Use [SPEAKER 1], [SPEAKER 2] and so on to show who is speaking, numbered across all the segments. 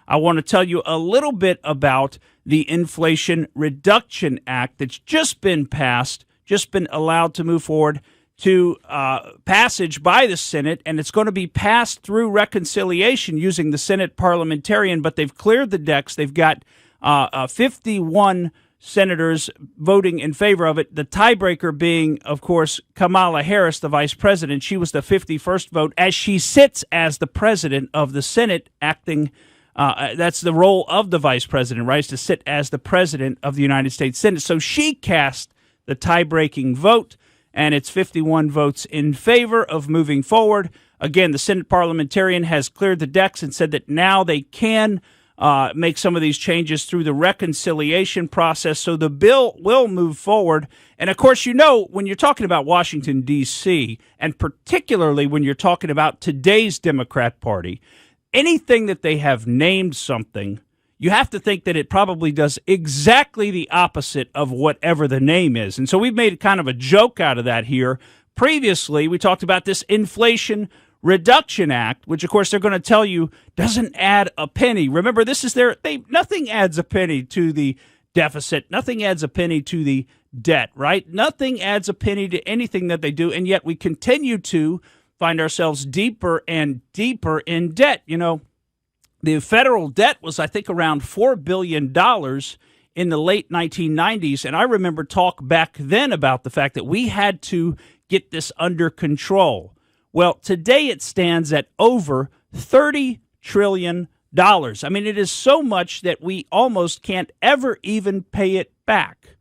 [SPEAKER 1] I want to tell you a little bit about the Inflation Reduction Act that's just been passed, just been allowed to move forward to passage by the Senate, and it's going to be passed through reconciliation using the Senate parliamentarian, but they've cleared the decks. They've got 51 senators voting in favor of it, the tiebreaker being, of course, Kamala Harris, the vice president. She was the 51st vote as she sits as the president of the Senate, acting that's the role of the vice president, right, is to sit as the president of the United States Senate. So she cast the tie-breaking vote, and it's 51 votes in favor of moving forward. Again, the Senate parliamentarian has cleared the decks and said that now they can make some of these changes through the reconciliation process, so the bill will move forward. And, of course, you know, when you're talking about Washington, D.C., and particularly when you're talking about today's Democrat Party, anything that they have named something, you have to think that it probably does exactly the opposite of whatever the name is. And so we've made kind of a joke out of that here. Previously, we talked about this Inflation Reduction Act, which, of course, they're going to tell you doesn't add a penny. Remember, this is nothing adds a penny to the deficit. Nothing adds a penny to the debt, right? Nothing adds a penny to anything that they do, and yet we continue to find ourselves deeper and deeper in debt. You know, the federal debt was, I think, around $4 billion in the late 1990s, and I remember talk back then about the fact that we had to get this under control. Well, today it stands at over $30 trillion. I mean, it is so much that we almost can't ever even pay it back.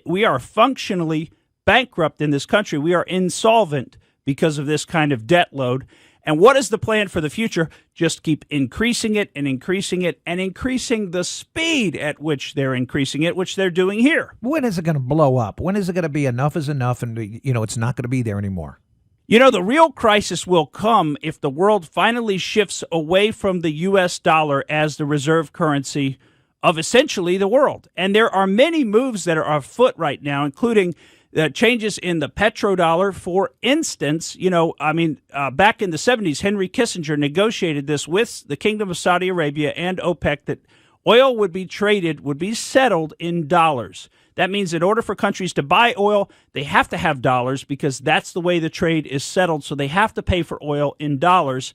[SPEAKER 1] We are functionally bankrupt in this country. We are insolvent because of this kind of debt load. And what is the plan for the future? Just keep increasing it and increasing it and increasing the speed at which they're increasing it, which they're doing here.
[SPEAKER 2] When is it going to blow up? When is it going to be enough is enough and, it's not going to be there anymore?
[SPEAKER 1] You know, the real crisis will come if the world finally shifts away from the U.S. dollar as the reserve currency of essentially the world. And there are many moves that are afoot right now, including changes in the petrodollar. For instance, back in the 70s, Henry Kissinger negotiated this with the Kingdom of Saudi Arabia and OPEC that oil would be settled in dollars. That means in order for countries to buy oil, they have to have dollars because that's the way the trade is settled. So they have to pay for oil in dollars.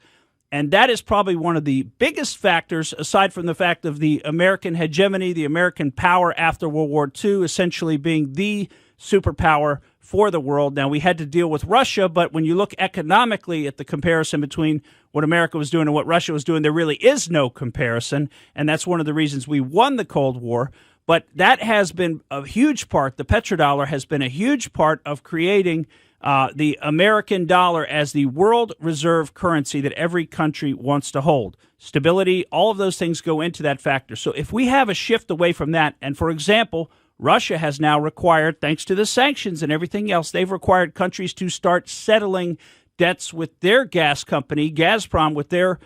[SPEAKER 1] And that is probably one of the biggest factors, aside from the fact of the American hegemony, the American power after World War II, essentially being the superpower for the world. Now, we had to deal with Russia, but when you look economically at the comparison between what America was doing and what Russia was doing, there really is no comparison. And that's one of the reasons we won the Cold War. But that has been a huge part. The petrodollar has been a huge part of creating the American dollar as the world reserve currency that every country wants to hold. Stability, all of those things go into that factor. So if we have a shift away from that, and for example, Russia has now required, thanks to the sanctions and everything else, they've required countries to start settling debts with their gas company, Gazprom, with their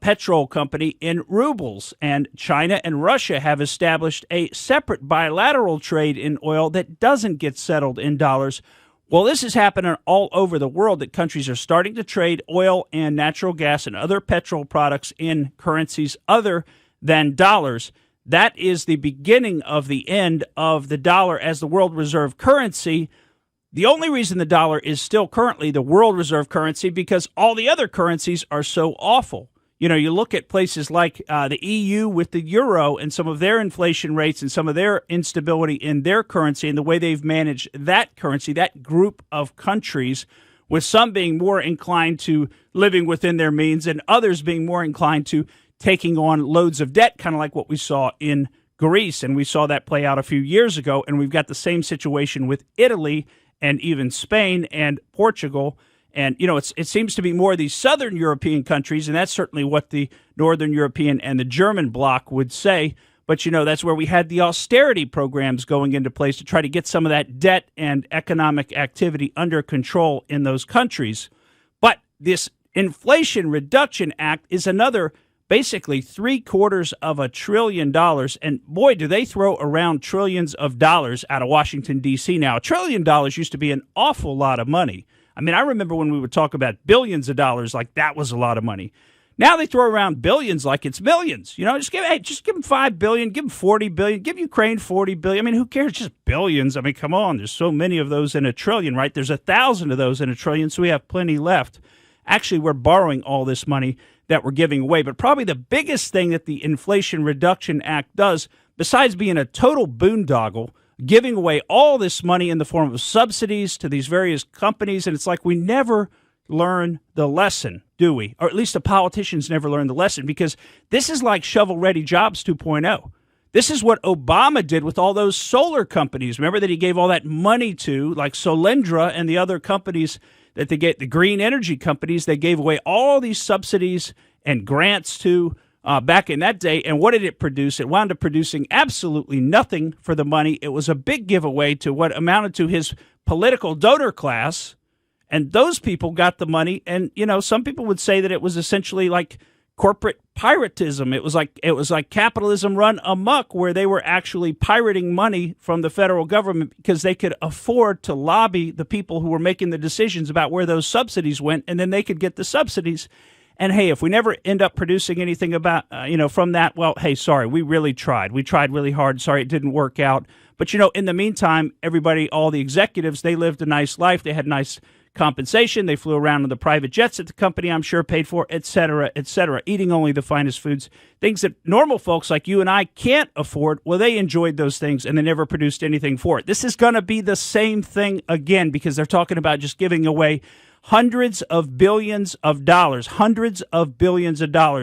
[SPEAKER 1] petrol company in rubles. And China and Russia have established a separate bilateral trade in oil that doesn't get settled in dollars. Well, this is happening all over the world, that countries are starting to trade oil and natural gas and other petrol products in currencies other than dollars. That is the beginning of the end of the dollar as the world reserve currency. The only reason the dollar is still currently the world reserve currency because all the other currencies are so awful. You know, you look at places like the EU with the euro and some of their inflation rates and some of their instability in their currency and the way they've managed that currency, that group of countries, with some being more inclined to living within their means and others being more inclined to taking on loads of debt, kind of like what we saw in Greece. And we saw that play out a few years ago. And we've got the same situation with Italy and even Spain and Portugal. And, it seems to be more of these southern European countries, and that's certainly what the northern European and the German bloc would say. But, that's where we had the austerity programs going into place to try to get some of that debt and economic activity under control in those countries. But this Inflation Reduction Act is another basically $750 billion. And boy, do they throw around trillions of dollars out of Washington, D.C. now. $1 trillion used to be an awful lot of money. I mean, I remember when we would talk about billions of dollars, like that was a lot of money. Now they throw around billions like it's millions. Just give them $5 billion, give them $40 billion, give Ukraine $40 billion. I mean, who cares? Just billions. I mean, come on. There's so many of those in a trillion, right? There's 1,000 of those in a trillion, so we have plenty left. Actually, we're borrowing all this money that we're giving away. But probably the biggest thing that the Inflation Reduction Act does, besides being a total boondoggle, giving away all this money in the form of subsidies to these various companies, and it's like we never learn the lesson, do we? Or at least the politicians never learn the lesson, because this is like shovel-ready jobs 2.0. This is what Obama did with all those solar companies. Remember that he gave all that money to, like Solendra and the other companies that they get, the green energy companies, they gave away all these subsidies and grants to back in that day. And what did it produce? It wound up producing absolutely nothing for the money. It was a big giveaway to what amounted to his political donor class. And those people got the money. And, some people would say that it was essentially like corporate piratism. It was like capitalism run amok, where they were actually pirating money from the federal government because they could afford to lobby the people who were making the decisions about where those subsidies went. And then they could get the subsidies. And, hey, if we never end up producing anything about, from that, well, hey, sorry, we really tried. We tried really hard. Sorry, it didn't work out. But, in the meantime, everybody, all the executives, they lived a nice life. They had nice compensation. They flew around in the private jets that the company, I'm sure, paid for, et cetera, eating only the finest foods, things that normal folks like you and I can't afford. Well, they enjoyed those things, and they never produced anything for it. This is going to be the same thing again, because they're talking about just giving away hundreds of billions of dollars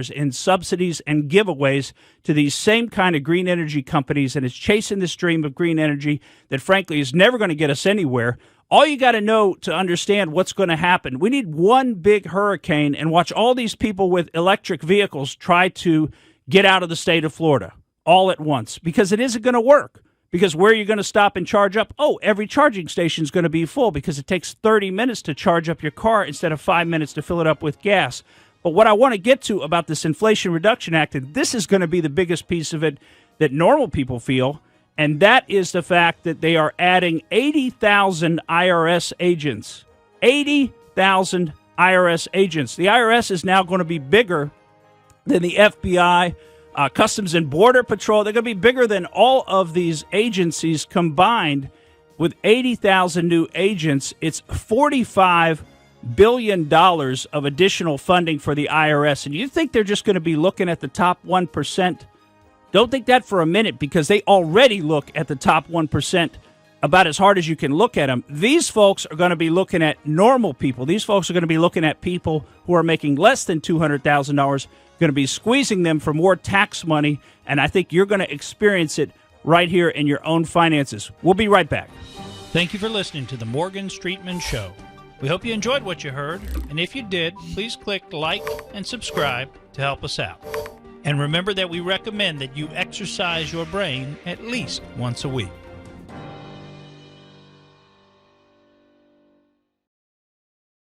[SPEAKER 1] in subsidies and giveaways to these same kind of green energy companies, and it's chasing this dream of green energy that, frankly, is never going to get us anywhere. All you got to know to understand what's going to happen, we need one big hurricane and watch all these people with electric vehicles try to get out of the state of Florida all at once, because it isn't going to work. Because where are you going to stop and charge up? Oh, every charging station is going to be full, because it takes 30 minutes to charge up your car instead of 5 minutes to fill it up with gas. But what I want to get to about this Inflation Reduction Act, and this is going to be the biggest piece of it that normal people feel, and that is the fact that they are adding 80,000 IRS agents. 80,000 IRS agents. The IRS is now going to be bigger than the FBI, Customs and Border Patrol. They're going to be bigger than all of these agencies combined. With 80,000 new agents, it's $45 billion of additional funding for the IRS. And you think they're just going to be looking at the top 1%? Don't think that for a minute, because they already look at the top 1% about as hard as you can look at them. These folks are going to be looking at normal people. These folks are going to be looking at people who are making less than $200,000, going to be squeezing them for more tax money, and I think you're going to experience it right here in your own finances. We'll be right back.
[SPEAKER 3] Thank you for listening to the Morgan Streetman Show. We hope you enjoyed what you heard, and if you did, please click like and subscribe to help us out. And remember that we recommend that you exercise your brain at least once a week.